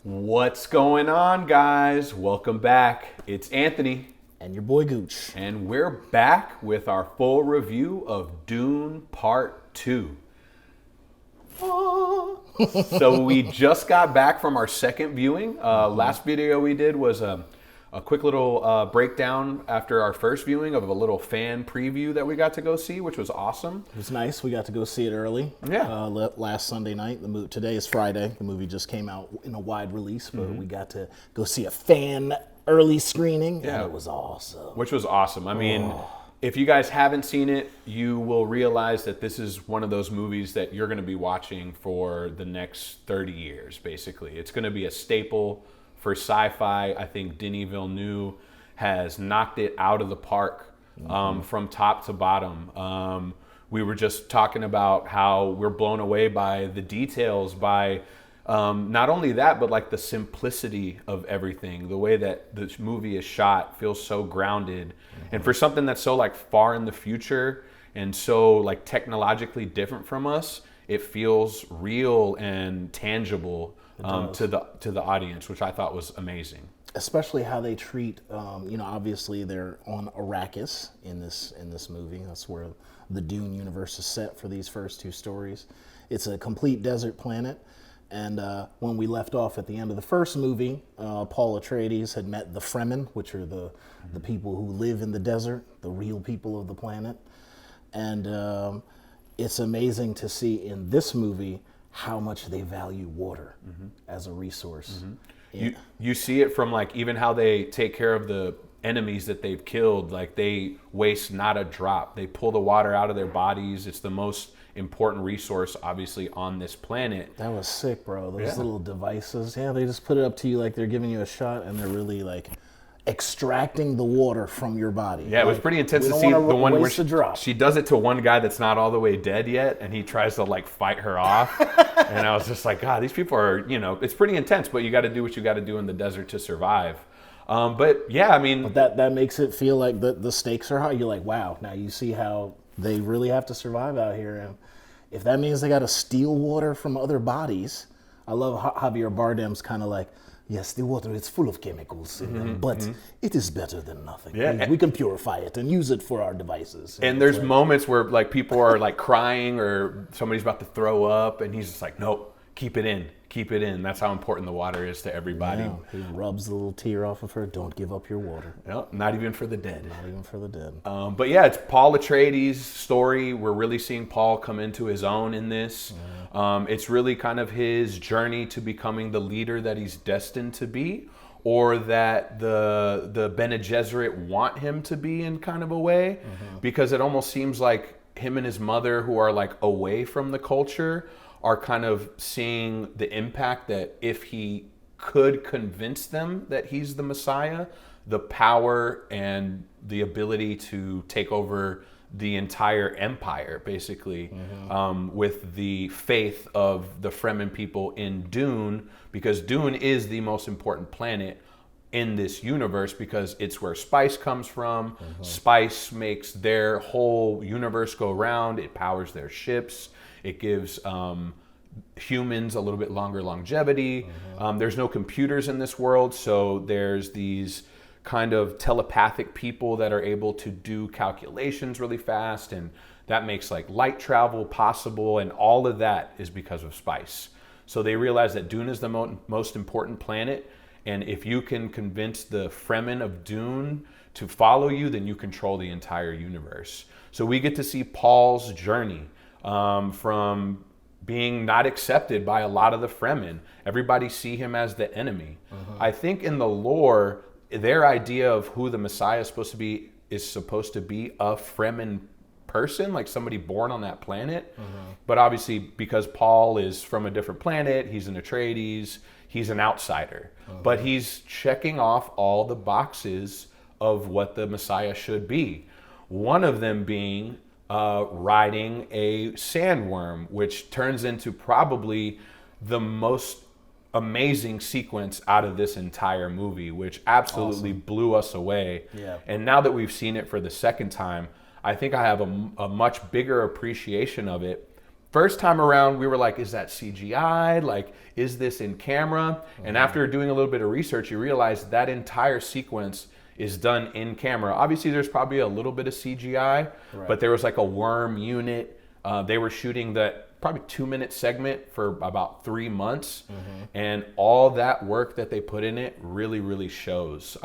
What's going on, guys? Welcome back. It's Anthony, And your boy Gooch. and we're back with our full review of Dune Part 2. So we just got back from our second viewing. Last video we did was a quick little breakdown after our first viewing of a little fan preview that we got to go see, which was awesome. It was nice. We got to go see it early. Yeah. Last Sunday night. Today is Friday. The movie just came out in a wide release, but we got to go see a fan early screening, and it was awesome. Which was awesome. I mean, if you guys haven't seen it, you will realize that this is one of those movies that you're going to be watching for the next 30 years, basically. It's going to be a staple for sci-fi. I think Denis Villeneuve has knocked it out of the park from top to bottom. We were just talking about how we're blown away by the details, by not only that, but like the simplicity of everything. The way that this movie is shot feels so grounded. And for something that's so like far in the future and so like technologically different from us, it feels real and tangible to the audience, which I thought was amazing. Especially how they treat, obviously they're on Arrakis in this movie. That's where the Dune universe is set for these first two stories. It's a complete desert planet. And when we left off at the end of the first movie, Paul Atreides had met the Fremen, which are the people who live in the desert, the real people of the planet. And it's amazing to see in this movie how much they value water as a resource. You see it from like even how they take care of the enemies that they've killed. Like they waste not a drop. They pull the water out of their bodies. It's the most important resource obviously on this planet. That was sick, bro. Those little devices. Yeah, they just put it up to you like they're giving you a shot, and they're really like extracting the water from your body. Yeah, it was pretty intense to see the one where she does it to one guy that's not all the way dead yet, and he tries to like fight her off. And I was just like, God, these people are, it's pretty intense, but you got to do what you got to do in the desert to survive. But yeah, I mean, but that makes it feel like the stakes are high. You're like, wow, now you see how they really have to survive out here. And if that means they got to steal water from other bodies, I love Javier Bardem's kind of like, yes, the water is full of chemicals, but it is better than nothing. Yeah. We can purify it and use it for our devices. And there's moments where like people are like crying or somebody's about to throw up, and he's just like, nope, keep it in. Keep it in. That's how important the water is to everybody. Yeah, he rubs the little tear off of her. Don't give up your water. No, not even for the dead. Not even for the dead. But yeah, it's Paul Atreides' story. We're really seeing Paul come into his own in this. It's really kind of his journey to becoming the leader that he's destined to be, or that the Bene Gesserit want him to be in kind of a way, because it almost seems like him and his mother, who are like away from the culture, are kind of seeing the impact that if he could convince them that he's the Messiah, the power and the ability to take over the entire empire, basically, with the faith of the Fremen people in Dune, because Dune is the most important planet in this universe because it's where spice comes from. Spice makes their whole universe go round. It powers their ships. It gives humans a little bit longer longevity. There's no computers in this world, so there's these kind of telepathic people that are able to do calculations really fast, and that makes like light travel possible, and all of that is because of spice. So they realize that Dune is the most important planet, and if you can convince the Fremen of Dune to follow you, then you control the entire universe. So we get to see Paul's journey from being not accepted by a lot of the Fremen. Everybody see him as the enemy. I think in the lore, their idea of who the Messiah is supposed to be a Fremen person, like somebody born on that planet. But obviously, because Paul is from a different planet, he's an Atreides, he's an outsider. But he's checking off all the boxes of what the Messiah should be. One of them being riding a sandworm, which turns into probably the most amazing sequence out of this entire movie, which absolutely blew us away. Yeah. And now that we've seen it for the second time, I think I have a much bigger appreciation of it. first time around, we were like, is that CGI? Like, is this in camera? And after doing a little bit of research, you realize that entire sequence is done in camera. Obviously, there's probably a little bit of CGI, but there was like a worm unit. They were shooting that probably 2-minute segment for about 3 months. And all that work that they put in it really shows.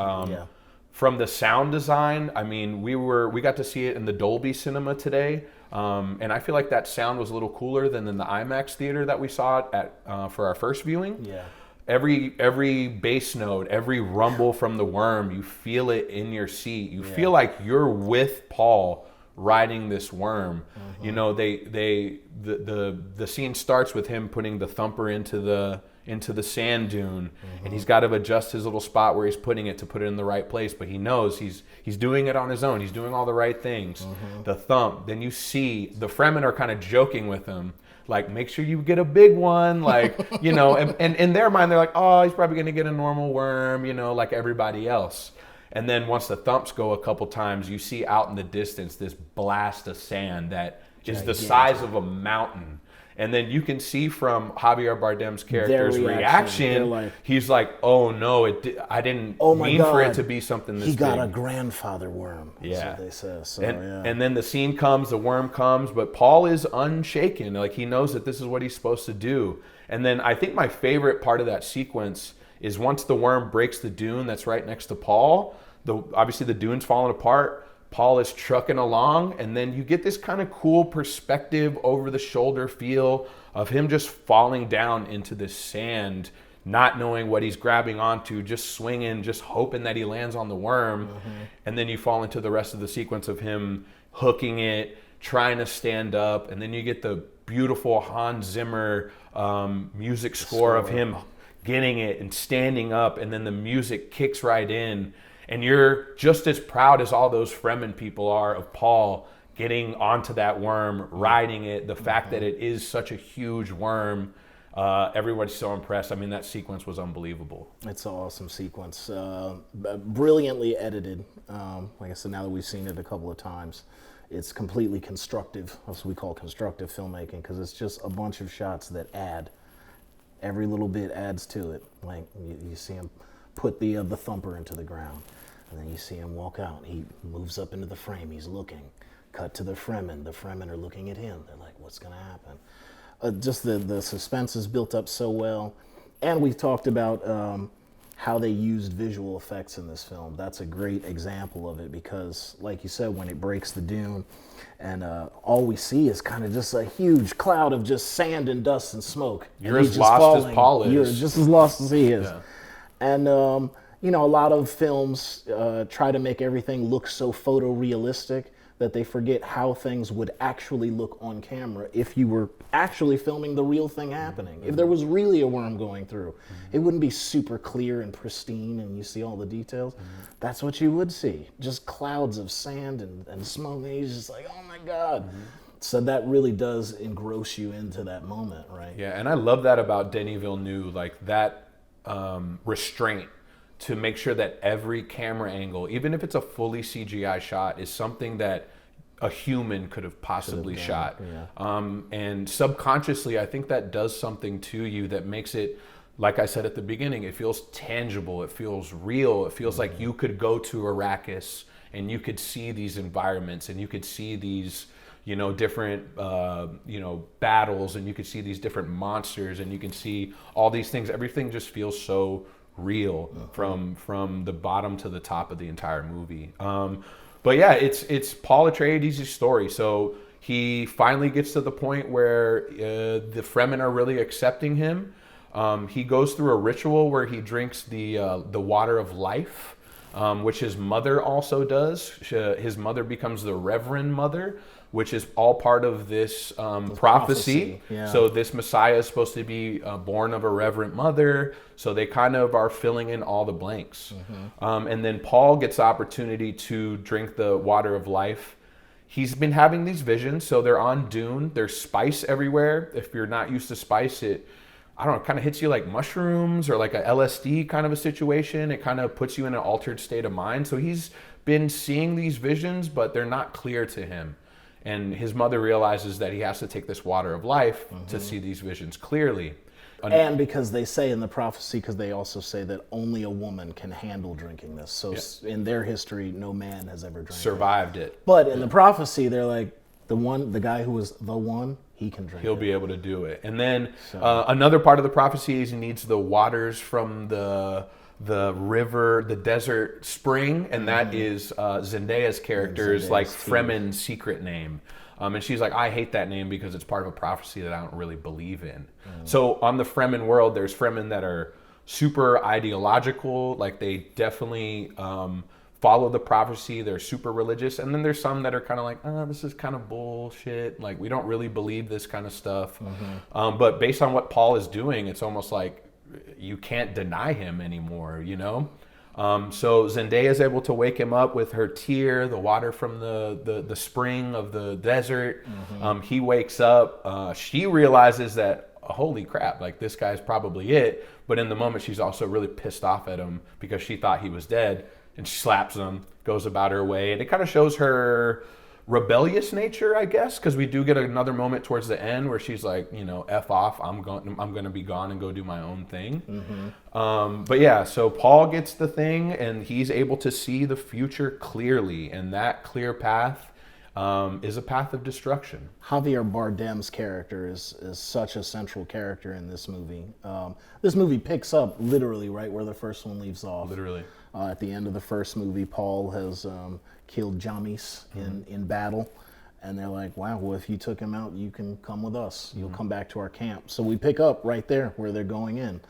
From the sound design, I mean, we got to see it in the Dolby Cinema today. And I feel like that sound was a little cooler than in the IMAX theater that we saw it at for our first viewing. Yeah. Every bass note, every rumble from the worm, you feel it in your seat. You feel like you're with Paul riding this worm. You know, the scene starts with him putting the thumper into the sand dune, and he's got to adjust his little spot where he's putting it to put it in the right place, but he knows he's doing it on his own. He's doing all the right things. The thump, then you see the Fremen are kind of joking with him, like, make sure you get a big one, like, you know, and in their mind, they're like, oh, he's probably going to get a normal worm, you know, like everybody else. And then once the thumps go a couple times, you see out in the distance this blast of sand that is the size of a mountain. And then you can see from Javier Bardem's character's reaction, like, he's like, "Oh no, I didn't mean for it to be something this big." He got a grandfather worm. That's what they say. So, and then the scene comes, the worm comes, but Paul is unshaken. Like, he knows that this is what he's supposed to do. And then I think my favorite part of that sequence is once the worm breaks the dune that's right next to Paul. Obviously the dune's falling apart. Paul is trucking along, and then you get this kind of cool perspective over the shoulder feel of him just falling down into this sand, not knowing what he's grabbing onto, just swinging, just hoping that he lands on the worm. And then you fall into the rest of the sequence of him hooking it, trying to stand up, and then you get the beautiful Hans Zimmer music score of him getting it and standing up, and then the music kicks right in. And you're just as proud as all those Fremen people are of Paul getting onto that worm, riding it, the fact that it is such a huge worm. Everybody's so impressed. I mean, that sequence was unbelievable. It's an awesome sequence. Brilliantly edited. Like I said, now that we've seen it a couple of times, it's completely constructive. That's what we call constructive filmmaking, because it's just a bunch of shots that add. Every little bit adds to it. Like, you see him put the thumper into the ground. And then you see him walk out. He moves up into the frame. He's looking. Cut to the Fremen. The Fremen are looking at him. They're like, what's going to happen? Just the suspense is built up so well. And we've talked about how they used visual effects in this film. That's a great example of it because, like you said, when it breaks the dune, and all we see is kind of just a huge cloud of just sand and dust and smoke. You're as lost as Paul is. You're just as lost as he is. Yeah. And you know, a lot of films try to make everything look so photorealistic that they forget how things would actually look on camera if you were actually filming the real thing happening. If there was really a worm going through, it wouldn't be super clear and pristine and you see all the details. That's what you would see. Just clouds of sand and smoke, and you're just like, oh my God. So that really does engross you into that moment, right? Yeah, and I love that about Denis Villeneuve, like that restraint to make sure that every camera angle, even if it's a fully CGI shot, is something that a human could have possibly shot. And subconsciously, I think that does something to you that makes it, like I said at the beginning, it feels tangible, it feels real, it feels like you could go to Arrakis and you could see these environments and you could see these, you know, different, you know, battles, and you could see these different monsters, and you can see all these things. Everything just feels so real from the bottom to the top of the entire movie. But yeah, it's Paul Atreides' story. So he finally gets to the point where the Fremen are really accepting him. He goes through a ritual where he drinks the water of life, which his mother also does. His mother becomes the Reverend Mother, which is all part of this prophecy. So this Messiah is supposed to be born of a reverent mother. So they kind of are filling in all the blanks. And then Paul gets the opportunity to drink the water of life. He's been having these visions. So they're on Dune. There's spice everywhere. If you're not used to spice, it kind of hits you like mushrooms or like a LSD kind of a situation. It kind of puts you in an altered state of mind. So he's been seeing these visions, but they're not clear to him. And his mother realizes that he has to take this water of life to see these visions clearly. And because they say in the prophecy, because they also say that only a woman can handle drinking this. So in their history, no man has ever drank Survived it. But in the prophecy, they're like, the guy who was the one, he can drink He'll it. be able to do it. And then another part of the prophecy is he needs the waters from the river, the desert spring, and that is Zendaya's character's like Fremen secret name. And she's like, I hate that name because it's part of a prophecy that I don't really believe in. So on the Fremen world, there's Fremen that are super ideological, like they definitely follow the prophecy, they're super religious, and then there's some that are kind of like, this is kind of bullshit, like we don't really believe this kind of stuff. But based on what Paul is doing, it's almost like you can't deny him anymore, you know? So Zendaya is able to wake him up with her tear, the water from the spring of the desert. He wakes up. She realizes that, holy crap, like this guy's probably it. But in the moment, she's also really pissed off at him because she thought he was dead. And she slaps him, goes about her way. And it kind of shows her rebellious nature, I guess, because we do get another moment towards the end where she's like, you know, F off, I'm going to be gone and go do my own thing. But yeah, so Paul gets the thing and he's able to see the future clearly, and that clear path is a path of destruction. Javier Bardem's character is such a central character in this movie. This movie picks up literally right where the first one leaves off. Literally. At the end of the first movie, Paul has killed Jamis in battle. And they're like, wow, well, if you took him out, you can come with us. You'll come back to our camp. So we pick up right there where they're going in.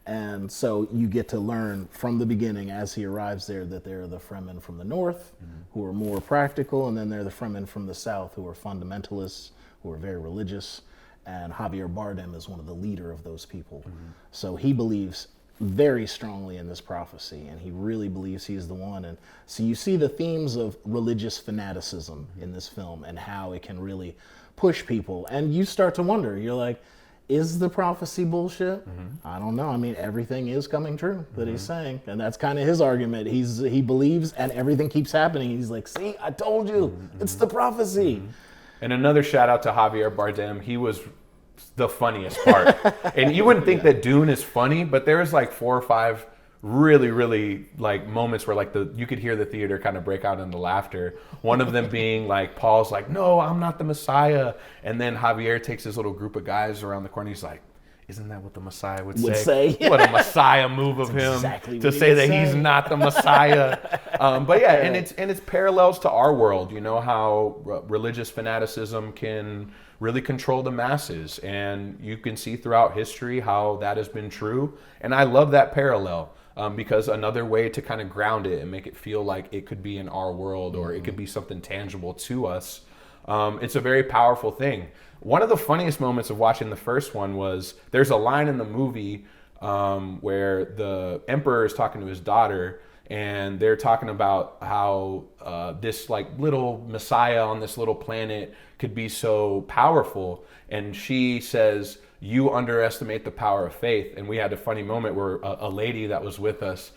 And so you get to learn from the beginning as he arrives there that they're the Fremen from the north who are more practical, and then they're the Fremen from the south who are fundamentalists, who are very religious. And Javier Bardem is one of the leader of those people. So he believes very strongly in this prophecy, and he really believes he's the one. And so you see the themes of religious fanaticism in this film and how it can really push people. And you start to wonder, you're like, is the prophecy bullshit? I don't know. I mean, everything is coming true that he's saying. And that's kind of his argument. He believes and everything keeps happening. He's like, see, I told you, it's the prophecy. And another shout out to Javier Bardem. He was the funniest part. And you wouldn't think that Dune is funny, but there was like 4 or 5 really, really like moments where like you could hear the theater kind of break out into laughter. One of them being like, Paul's like, no, I'm not the Messiah. And then Javier takes his little group of guys around the corner. He's like, isn't that what the Messiah would say? What a Messiah move of him to say that he's not the Messiah. But yeah, and it's parallels to our world, you know, how religious fanaticism can really control the masses. And you can see throughout history how that has been true. And I love that parallel. Because another way to kind of ground it and make it feel like it could be in our world or it could be something tangible to us, it's a very powerful thing. One of the funniest moments of watching the first one was there's a line in the movie where the emperor is talking to his daughter, and they're talking about how this like little messiah on this little planet could be so powerful. And she says, you underestimate the power of faith. And we had a funny moment where a lady that was with us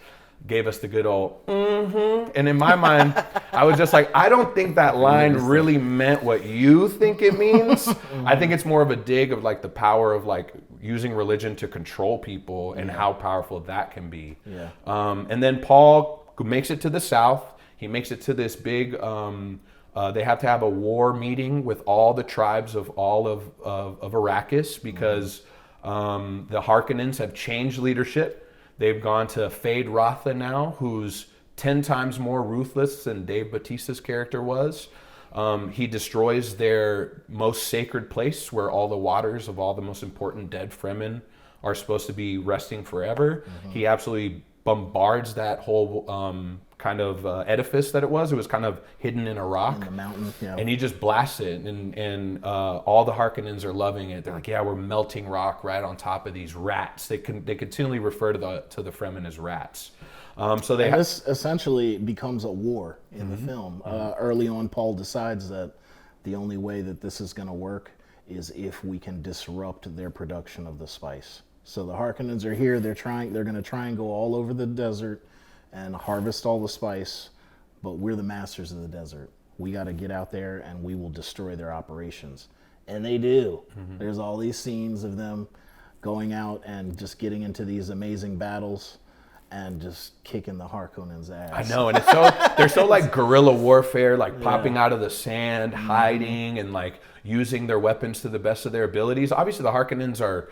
gave us the good old and in my mind I was just like, I don't think that line really meant what you think it means. I think it's more of a dig of like the power of like using religion to control people and how powerful that can be. And then Paul makes it to the south. He makes it to this big they have to have a war meeting with all the tribes of all of Arrakis because the Harkonnens have changed leadership. They've gone to Fade Rotha now, who's 10 times more ruthless than Dave Bautista's character was. He destroys their most sacred place where all the waters of all the most important dead Fremen are supposed to be resting forever. He absolutely bombards that whole kind of edifice that it was. It was kind of hidden in a rock. In the mountain, and he just blasts it, and all the Harkonnens are loving it. They're like, yeah, we're melting rock right on top of these rats. They continually refer to the Fremen as rats. So this essentially becomes a war in the film. Early on, Paul decides that the only way that this is going to work is if we can disrupt their production of the spice. So the Harkonnens are here. They're going to try and go all over the desert and harvest all the spice, but we're the masters of the desert. we got to get out there and we will destroy their operations. And they do. There's all these scenes of them going out and just getting into these amazing battles and just kicking the Harkonnens' ass. I know, and they're so like guerrilla warfare, like popping out of the sand, hiding, and like using their weapons to the best of their abilities. Obviously, the Harkonnens are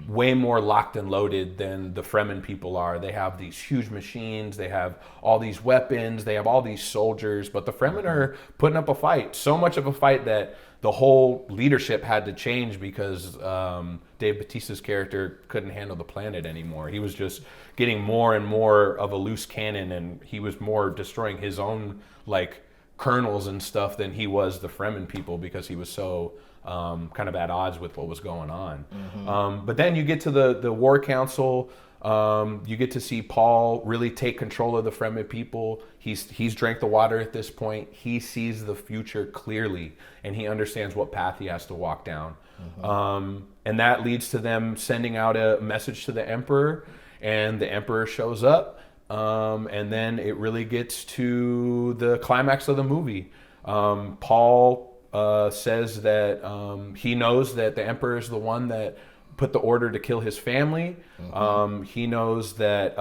way more locked and loaded than the Fremen people are. They have these huge machines, they have all these weapons, they have all these soldiers, but the Fremen are putting up a fight. So much of a fight that the whole leadership had to change because Dave Bautista's character couldn't handle the planet anymore. He was just getting more and more of a loose cannon, and he was more destroying his own like colonels and stuff than he was the Fremen people because he was so kind of at odds with what was going on. But then you get to the War Council. You get to see Paul really take control of the Fremen people. He's drank the water at this point. He sees the future clearly, and he understands what path he has to walk down. And that leads to them sending out a message to the Emperor, and the Emperor shows up. And then it really gets to the climax of the movie. Paul says that he knows that the Emperor is the one that put the order to kill his family. He knows that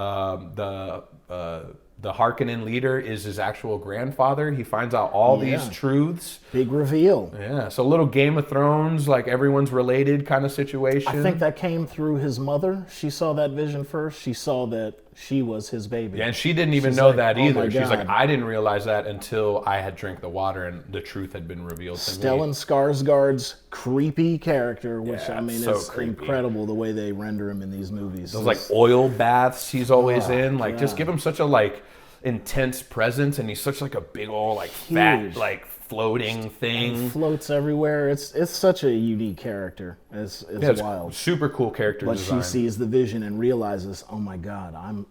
the Harkonnen leader is his actual grandfather. He finds out all these truths. Big reveal. Yeah, so a little Game of Thrones, like everyone's related kind of situation. I think that came through his mother. She saw that vision first. She saw that she was his baby. Yeah, and she didn't even know like, that "Oh either. my She's like, God." I didn't realize that until I had drank the water and the truth had been revealed to me. Stellan Skarsgård's creepy character, which Yeah, I mean, so it's creepy. incredible the way they render him in these movies. Those like oil baths he's always Oh, in, like just God. give him such a like intense presence, and he's such like a big old like fat Huge. like floating thing. Floats everywhere. It's such a unique character. It's wild. Super cool character But design. she sees the vision and realizes, oh my God, I'm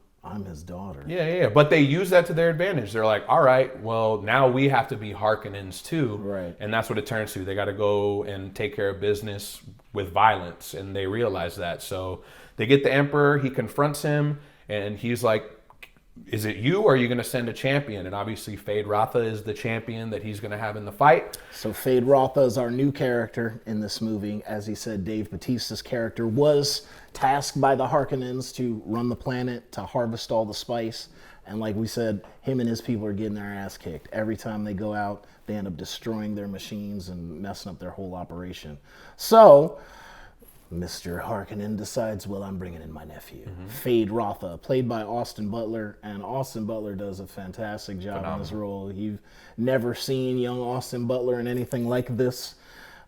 his daughter. Yeah. But they use that to their advantage. They're like, all right, well, now we have to be Harkonnens too. Right. And that's what it turns to. They got to go and take care of business with violence, and they realize that. So they get the Emperor. He confronts him, and he's like, is it you, or are you going to send a champion? And obviously Fade Rotha is the champion that he's going to have in the fight. So Fade Rotha is our new character in this movie. As he said, Dave Bautista's character was tasked by the Harkonnens to run the planet, to harvest all the spice. And like we said, him and his people are getting their ass kicked. Every time they go out, they end up destroying their machines and messing up their whole operation. So Mr. Harkonnen decides, well, I'm bringing in my nephew, Fade Rotha, played by Austin Butler. And Austin Butler does a fantastic job in this role. You've never seen young Austin Butler in anything like this.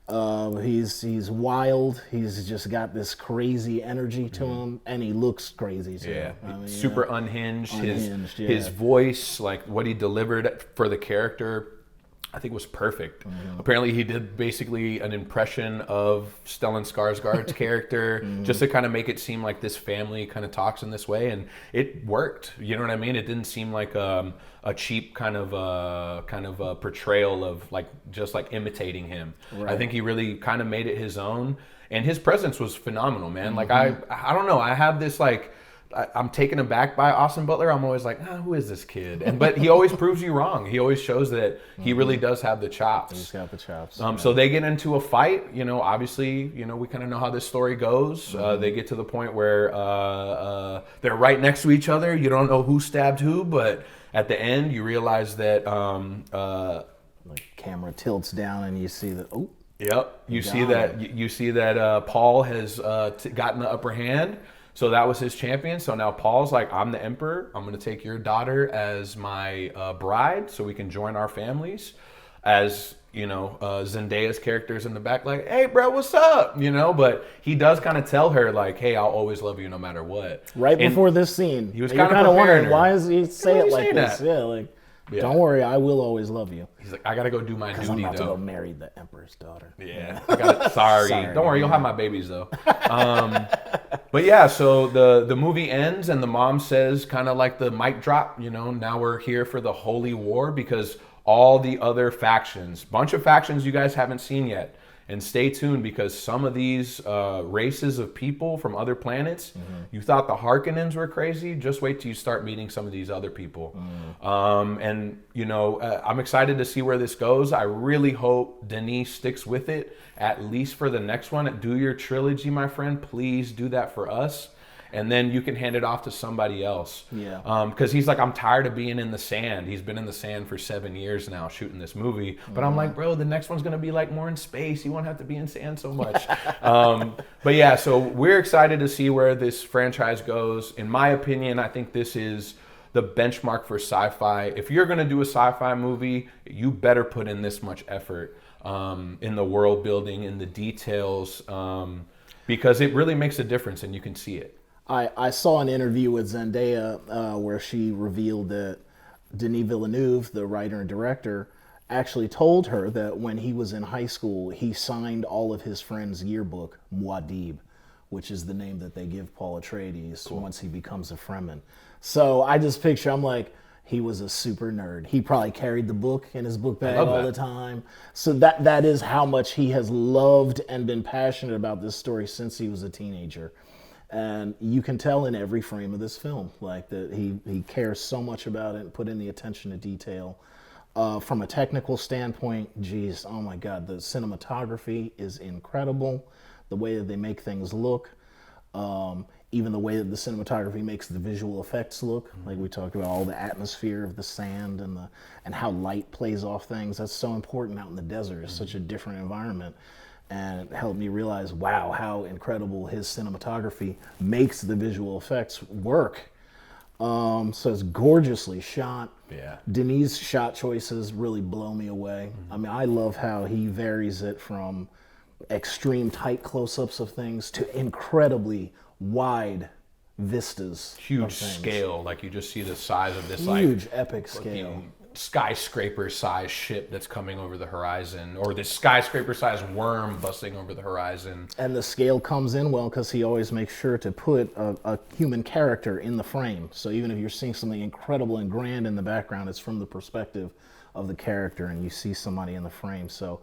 He's wild. He's just got this crazy energy to him, and he looks crazy too. Yeah, I mean, super unhinged. Unhinged, His voice, like what he delivered for the character, I think was perfect. Apparently he did basically an impression of Stellan Skarsgård's character just to kind of make it seem like this family kind of talks in this way, and it worked. You know what I mean? It didn't seem like a cheap kind of a portrayal of like just like imitating him. Right. I think he really kind of made it his own, and his presence was phenomenal, man. Like I don't know, I have this like I'm taken aback by Austin Butler. I'm always like, who is this kid? But he always proves you wrong. He always shows that he really does have the chops. He's got the chops. So they get into a fight. Obviously, we kind of know how this story goes. They get to the point where they're right next to each other. You don't know who stabbed who, but at the end, you realize that. The camera tilts down, and you see that. Oh. Yep. You see that Paul has gotten the upper hand. So that was his champion. So now Paul's like, I'm the emperor. I'm going to take your daughter as my bride so we can join our families. As, Zendaya's character's in the back like, hey, bro, what's up? But he does kind of tell her like, hey, I'll always love you no matter what. Right before this scene. He was kind kind of of wondering, her. why does he say it like this? That? Yeah, like, don't worry, I will always love you. He's like, I got to go do my duty, I'm about to though. go marry the emperor's daughter. Yeah, I got it. Sorry. Sorry. Don't worry, you'll have my babies though. But yeah, so the movie ends and the mom says kind of like the mic drop, now we're here for the Holy War because all the other factions, bunch of factions you guys haven't seen yet, And stay tuned, because some of these races of people from other planets, you thought the Harkonnens were crazy. Just wait till you start meeting some of these other people. And, you know, I'm excited to see where this goes. I really hope Denis sticks with it, at least for the next one. Do your trilogy, my friend. Please do that for us. And then you can hand it off to somebody else. Yeah. Because he's like, I'm tired of being in the sand. He's been in the sand for 7 years now shooting this movie. But I'm like, bro, the next one's going to be like more in space. You won't have to be in sand so much. But yeah, so we're excited to see where this franchise goes. In my opinion, I think this is the benchmark for sci-fi. If you're going to do a sci-fi movie, you better put in this much effort in the world building, in the details, because it really makes a difference and you can see it. I saw an interview with Zendaya where she revealed that Denis Villeneuve, the writer and director, actually told her that when he was in high school, he signed all of his friends' yearbook, Muad'Dib, which is the name that they give Paul Atreides once he becomes a Fremen. So I just picture, I'm like, he was a super nerd. He probably carried the book in his book bag all the time. So that is how much he has loved and been passionate about this story since he was a teenager. And you can tell in every frame of this film, like that he cares so much about it and put in the attention to detail. From a technical standpoint, geez, oh my God, the cinematography is incredible. The way that they make things look, even the way that the cinematography makes the visual effects look. Like we talked about, all the atmosphere of the sand and how light plays off things. That's so important out in the desert. It's such a different environment. And it helped me realize, wow, how incredible his cinematography makes the visual effects work. So it's gorgeously shot. Yeah. Denis' shot choices really blow me away. I mean, I love how he varies it from extreme tight close-ups of things to incredibly wide vistas. Huge scale, like you just see the size of this huge epic scale. Skyscraper sized ship that's coming over the horizon, or this skyscraper sized worm busting over the horizon. And the scale comes in well because he always makes sure to put a human character in the frame. So even if you're seeing something incredible and grand in the background, it's from the perspective of the character and you see somebody in the frame. So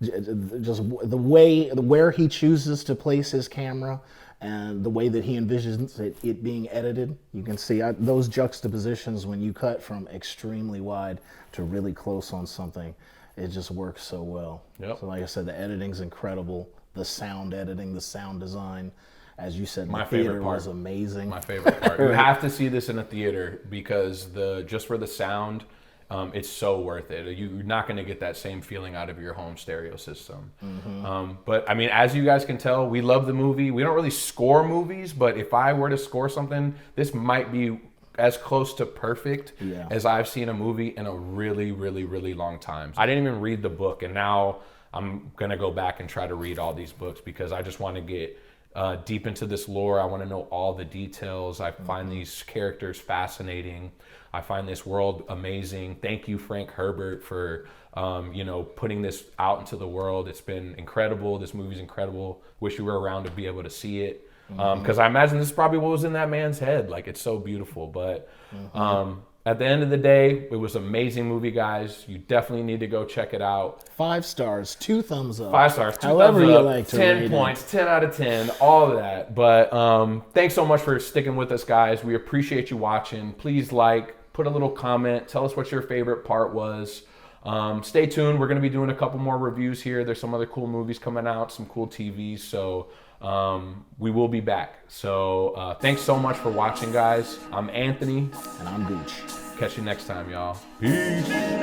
just the way, where he chooses to place his camera and the way that he envisions it being edited, you can see those juxtapositions when you cut from extremely wide to really close on something. It just works so well. Yep. So like I said, the editing's incredible. The sound editing, the sound design, as you said, My the theater favorite part was amazing. My favorite part. You have to see this in a theater because just for the sound, it's so worth it. You're not going to get that same feeling out of your home stereo system. But I mean, as you guys can tell, we love the movie. We don't really score movies, but if I were to score something, this might be as close to perfect as I've seen a movie in a really, really, really long time. I didn't even read the book, and now I'm going to go back and try to read all these books because I just want to get deep into this lore. I want to know all the details. I find these characters fascinating. I find this world amazing. Thank you, Frank Herbert, for putting this out into the world. It's been incredible. This movie's incredible. Wish you were around to be able to see it. Because I imagine this is probably what was in that man's head. Like, it's so beautiful. But at the end of the day, it was an amazing movie, guys. You definitely need to go check it out. 5 stars, 2 thumbs up. 5 stars, 2 However thumbs you up, like to 10 rate points, it. 10 out of 10, all of that. But thanks so much for sticking with us, guys. We appreciate you watching. Please put a little comment. Tell us what your favorite part was. Stay tuned. We're going to be doing a couple more reviews here. There's some other cool movies coming out, some cool TVs. So we will be back. So thanks so much for watching, guys. I'm Anthony. And I'm Gooch. Catch you next time, y'all. Peace.